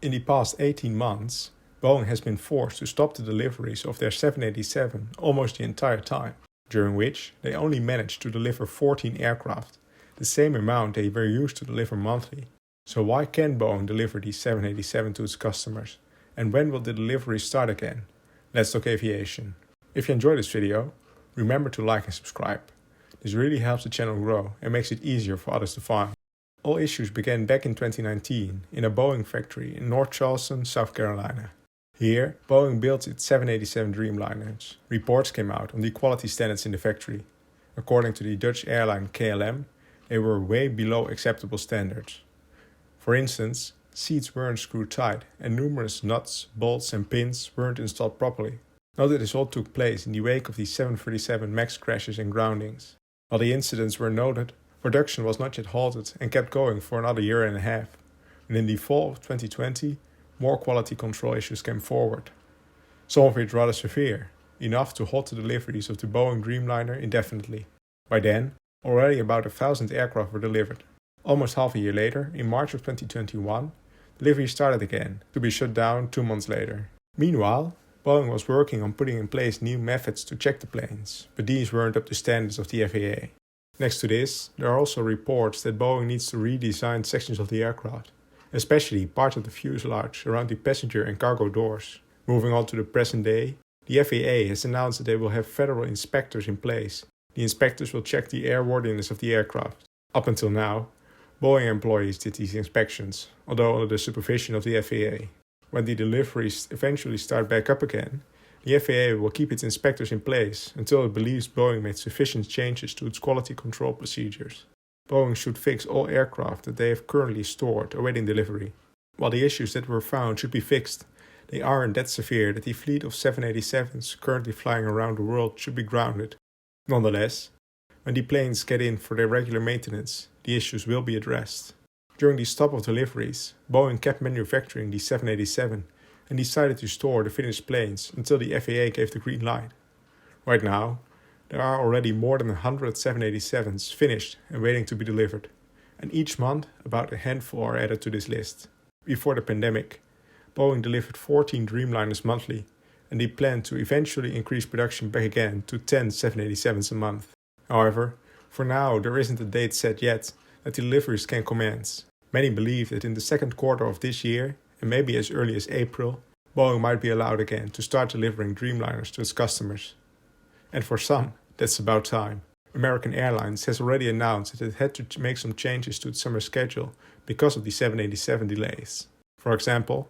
In the past 18 months, Boeing has been forced to stop the deliveries of their 787 almost the entire time, during which they only managed to deliver 14 aircraft, the same amount they were used to deliver monthly. So why can't Boeing deliver these 787 to its customers? And when will the deliveries start again? Let's talk aviation. If you enjoyed this video, remember to like and subscribe. This really helps the channel grow and makes it easier for others to find. All issues began back in 2019 in a Boeing factory in North Charleston, South Carolina. Here, Boeing built its 787 Dreamliners. Reports came out on the quality standards in the factory. According to the Dutch airline KLM, they were way below acceptable standards. For instance, seats weren't screwed tight and numerous nuts, bolts and pins weren't installed properly. Note that this all took place in the wake of the 737 MAX crashes and groundings. While the incidents were noted, production was not yet halted and kept going for another year and a half. And in the fall of 2020, more quality control issues came forward. Some of which rather severe, enough to halt the deliveries of the Boeing Dreamliner indefinitely. By then, already about 1,000 aircraft were delivered. Almost half a year later, in March of 2021, deliveries started again, to be shut down 2 months later. Meanwhile, Boeing was working on putting in place new methods to check the planes, but these weren't up to standards of the FAA. Next to this, there are also reports that Boeing needs to redesign sections of the aircraft, especially part of the fuselage around the passenger and cargo doors. Moving on to the present day, the FAA has announced that they will have federal inspectors in place. The inspectors will check the airworthiness of the aircraft. Up until now, Boeing employees did these inspections, although under the supervision of the FAA. When the deliveries eventually start back up again, the FAA will keep its inspectors in place until it believes Boeing made sufficient changes to its quality control procedures. Boeing should fix all aircraft that they have currently stored awaiting delivery. While the issues that were found should be fixed, they aren't that severe that the fleet of 787s currently flying around the world should be grounded. Nonetheless, when the planes get in for their regular maintenance, the issues will be addressed. During the stop of deliveries, Boeing kept manufacturing the 787 and decided to store the finished planes until the FAA gave the green light. Right now, there are already more than 100 787s finished and waiting to be delivered, and each month about a handful are added to this list. Before the pandemic, Boeing delivered 14 Dreamliners monthly, and they plan to eventually increase production back again to 10 787s a month. However, for now there isn't a date set yet that deliveries can commence. Many believe that in the second quarter of this year, and maybe as early as April, Boeing might be allowed again to start delivering Dreamliners to its customers. And for some, that's about time. American Airlines has already announced that it had to make some changes to its summer schedule because of the 787 delays. For example,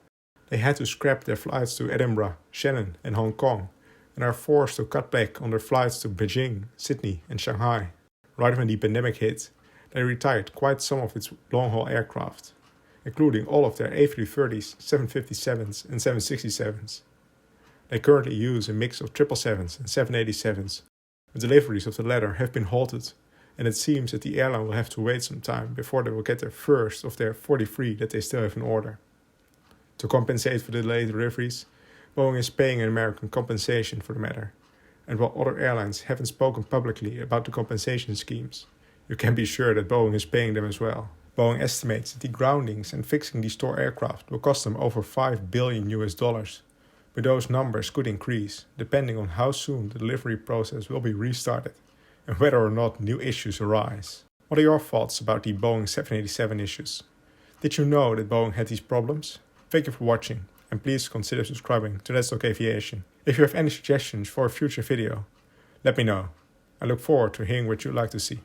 they had to scrap their flights to Edinburgh, Shannon and Hong Kong, and are forced to cut back on their flights to Beijing, Sydney and Shanghai. Right when the pandemic hit, they retired quite some of its long-haul aircraft, including all of their A330s, 757s and 767s. They currently use a mix of 777s and 787s. The deliveries of the latter have been halted, and it seems that the airline will have to wait some time before they will get their first of their 43 that they still have in order. To compensate for the delayed deliveries, Boeing is paying an American compensation for the matter, and while other airlines haven't spoken publicly about the compensation schemes, you can be sure that Boeing is paying them as well. Boeing estimates that the groundings and fixing the store aircraft will cost them over $5 billion, but those numbers could increase depending on how soon the delivery process will be restarted and whether or not new issues arise. What are your thoughts about the Boeing 787 issues? Did you know that Boeing had these problems? Thank you for watching, and please consider subscribing to Let's Talk Aviation. If you have any suggestions for a future video, let me know. I look forward to hearing what you'd like to see.